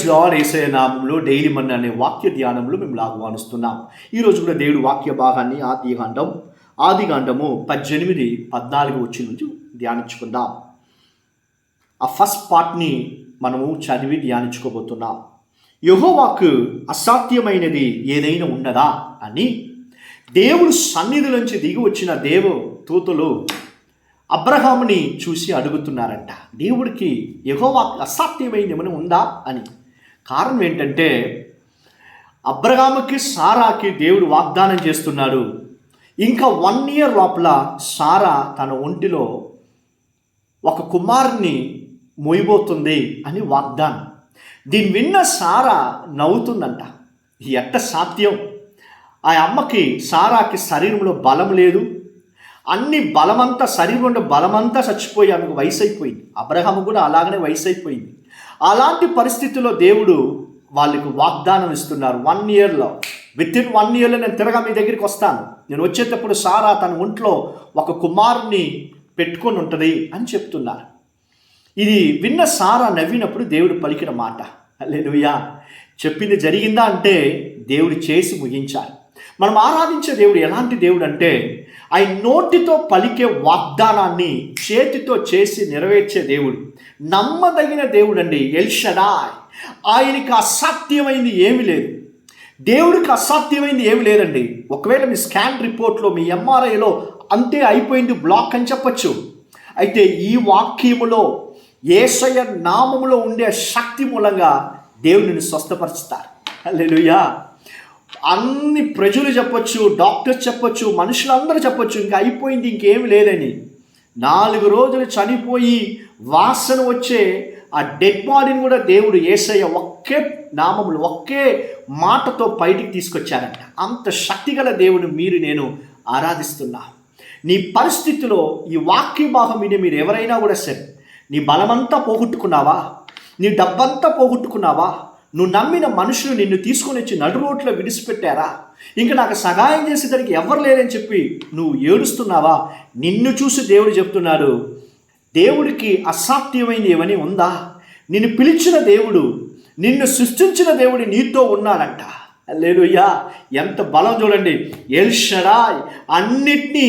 Lord యేసయ్య నామములో daily మన్నా అనే వాక్య ధ్యానంలో మేము ఆహ్వానిస్తున్నాం. ఈరోజు కూడా దేవుడు వాక్య భాగాన్ని ఆదికాండము 18-14 వచ్చి నుంచి ధ్యానించుకుందాం. ఆ ఫస్ట్ పార్ట్ని మనము చదివి ధ్యానించుకోబోతున్నాం. యెహోవాకు అసాధ్యమైనది ఏదైనా ఉన్నదా అని దేవుడు సన్నిధి నుంచి దిగి వచ్చిన దేవదూతలు అబ్రహాముని చూసి అడుగుతున్నారంట. దేవుడికి యెహోవాకు అసాధ్యమైనది ఏమైనా ఉందా అని. కారణం ఏంటంటే అబ్రహాముకి సారాకి దేవుడు వాగ్దానం చేస్తున్నాడు. ఇంకా 1 year లోపల సారా తన ఒంటిలో ఒక కుమారుని మోయబోతుంది అని వాగ్దానం. దీన్ని విన్న సారా నవ్వుతుందంట. ఎట్ట సాధ్యం? ఆ అమ్మకి సారాకి శరీరంలో బలం లేదు. అన్ని బలమంతా శరీరంలో బలమంతా చచ్చిపోయి ఆమెకు వయసు అయిపోయింది. అబ్రహాము కూడా అలాగనే వయసు అయిపోయింది. అలాంటి పరిస్థితుల్లో దేవుడు వాళ్ళకు వాగ్దానం ఇస్తున్నారు. 1 yearలో వితిన్ 1 yearలో నేను తిరగా మీ దగ్గరికి వస్తాను. నేను వచ్చేటప్పుడు సారా తన ఒంట్లో ఒక కుమారుని పెట్టుకొని ఉంటుంది అని చెప్తున్నారు. ఇది విన్న సారా నవ్వినప్పుడు దేవుడు పలికిన మాట. హల్లెలూయా. చెప్పింది జరిగిందా అంటే దేవుడు చేసి ముగించారు. మనం ఆరాధించే దేవుడు ఎలాంటి దేవుడు అంటే ఆయన నోటితో పలికే వాగ్దానాన్ని చేతితో చేసి నెరవేర్చే దేవుడు. నమ్మదగిన దేవుడు అండి ఎల్ షడాయ్. ఆయనకి అసాధ్యమైంది ఏమీ లేదు. దేవుడికి అసాధ్యమైంది ఏమి లేదండి. ఒకవేళ మీ స్కాన్ రిపోర్ట్లో మీ ఎంఆర్ఐలో అంతే అయిపోయింది బ్లాక్ అని చెప్పచ్చు. అయితే ఈ వాక్యములో యేసయ్య నామములో ఉండే శక్తి మూలంగా దేవుడిని స్వస్థపరుస్తారు. హల్లెలూయా. అన్ని ప్రజలు చెప్పొచ్చు, డాక్టర్స్ చెప్పొచ్చు, మనుషులందరూ చెప్పొచ్చు ఇంకా అయిపోయింది ఇంకేమి లేదని. 4 రోజులు చనిపోయి వాసన వచ్చే ఆ డెడ్ బాడీని కూడా దేవుడు యేసయ్య ఒకే నామములు ఒకే మాటతో బయటికి తీసుకొచ్చారంట. అంత శక్తిగల దేవుడు మీరు నేను ఆరాధిస్తున్నా. నీ పరిస్థితిలో ఈ వాక్య భాగం విని మీరు ఎవరైనా కూడా సరే, నీ బలమంతా పోగొట్టుకున్నావా, నీ డబ్బంతా పోగొట్టుకున్నావా, నువ్వు నమ్మిన మనుషులు నిన్ను తీసుకొని వచ్చి నడు రోడ్లో విడిచిపెట్టారా, ఇంకా నాకు సహాయం చేసేదానికి ఎవరు లేరని చెప్పి నువ్వు ఏడుస్తున్నావా, నిన్ను చూసి దేవుడు చెప్తున్నాడు, దేవుడికి అసాధ్యమైనది ఏమని ఉందా? నిన్ను పిలిచిన దేవుడు, నిన్ను సృష్టించిన దేవుడు నీతో ఉన్నాడంట. హల్లెలూయా. ఎంత బలం చూడండి. ఎల్ షడాయ్ అన్నిటినీ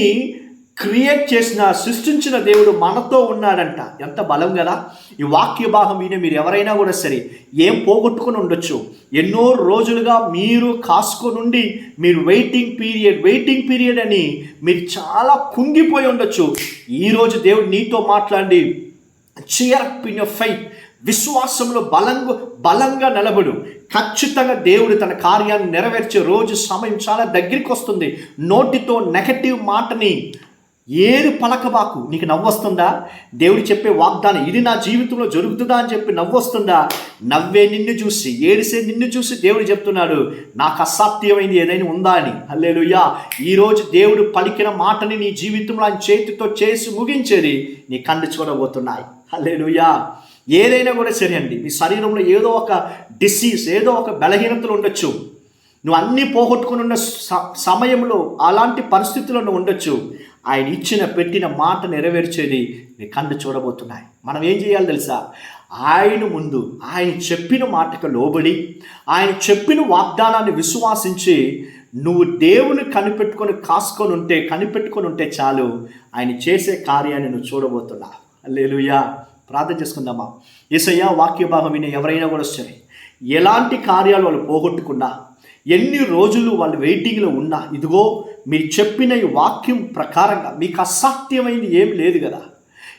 క్రియేట్ చేసిన సృష్టించిన దేవుడు మనతో ఉన్నాడంట. ఎంత బలం కదా. ఈ వాక్య భాగం విని మీరు ఎవరైనా కూడా సరే ఏం పోగొట్టుకుని ఉండొచ్చు. ఎన్నో రోజులుగా మీరు కాసుకొనుండి మీరు వెయిటింగ్ పీరియడ్ అని మీరు చాలా కుంగిపోయి ఉండొచ్చు. ఈరోజు దేవుడు నీతో మాట్లాడి cheer up in your faith, విశ్వాసంలో బలంగా నిలబడు. ఖచ్చితంగా దేవుడు తన కార్యాన్ని నెరవేర్చే రోజు సమయం చాలా దగ్గరికి వస్తుంది. నోటితో నెగటివ్ మాటని ఏది పలకబాకు. నీకు నవ్వొస్తుందా? దేవుడు చెప్పే వాగ్దానం ఇది నా జీవితంలో జరుగుతుందా అని చెప్పి నవ్వొస్తుందా? నవ్వే నిన్ను చూసి, ఏడిసే నిన్ను చూసి దేవుడు చెప్తున్నాడు, నాకు అసాధ్యమైంది ఏదైనా ఉందా అని. హల్లెలూయా. ఈరోజు దేవుడు పలికిన మాటని నీ జీవితంలో ఆయన చేతితో చేసి ముగించేది నీ కళ్ళు చూడబోతున్నాయి. హల్లెలూయా. ఏదైనా కూడా సరే అండి, మీ శరీరంలో ఏదో ఒక డిసీజ్, ఏదో ఒక బలహీనతలు ఉండొచ్చు. నువ్వు అన్నీ పోగొట్టుకుని ఉన్న సమయంలో అలాంటి పరిస్థితుల్లో ఉండొచ్చు. ఆయన పెట్టిన మాట నెరవేర్చేది నీ కళ్ళు చూడబోతున్నాయి. మనం ఏం చేయాలి తెలుసా? ఆయన ముందు ఆయన చెప్పిన మాటకు లోబడి, ఆయన చెప్పిన వాగ్దానాన్ని విశ్వాసించి నువ్వు దేవుని కనిపెట్టుకొని ఉంటే చాలు, ఆయన చేసే కార్యాన్ని నువ్వు చూడబోతున్నావు. హల్లెలూయా. ప్రార్థన చేసుకుందామా. యేసయ్య వాక్య భాగం విని ఎవరైనా కూడా సరే ఎలాంటి కార్యాలు వాళ్ళు పోగొట్టుకున్నా, ఎన్ని రోజులు వాళ్ళు వెయిటింగ్లో ఉన్నా, ఇదిగో మీరు చెప్పిన ఈ వాక్యం ప్రకారంగా మీకు అసాధ్యమైంది ఏమి లేదు కదా.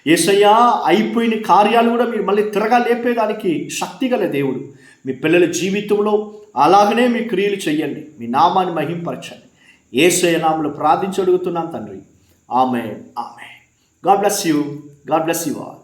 యేసయ్య అయిపోయిన కార్యాలు కూడా మీరు మళ్ళీ తిరగా లేపేదానికి శక్తిగల దేవుడు. మీ పిల్లల జీవితంలో అలాగనే మీ క్రియలు చెయ్యండి, మీ నామాన్ని మహింపరచండి. యేసయ్య నామములో ప్రార్థించి అడుగుతున్నాను తండ్రి. Amen. God bless you. All.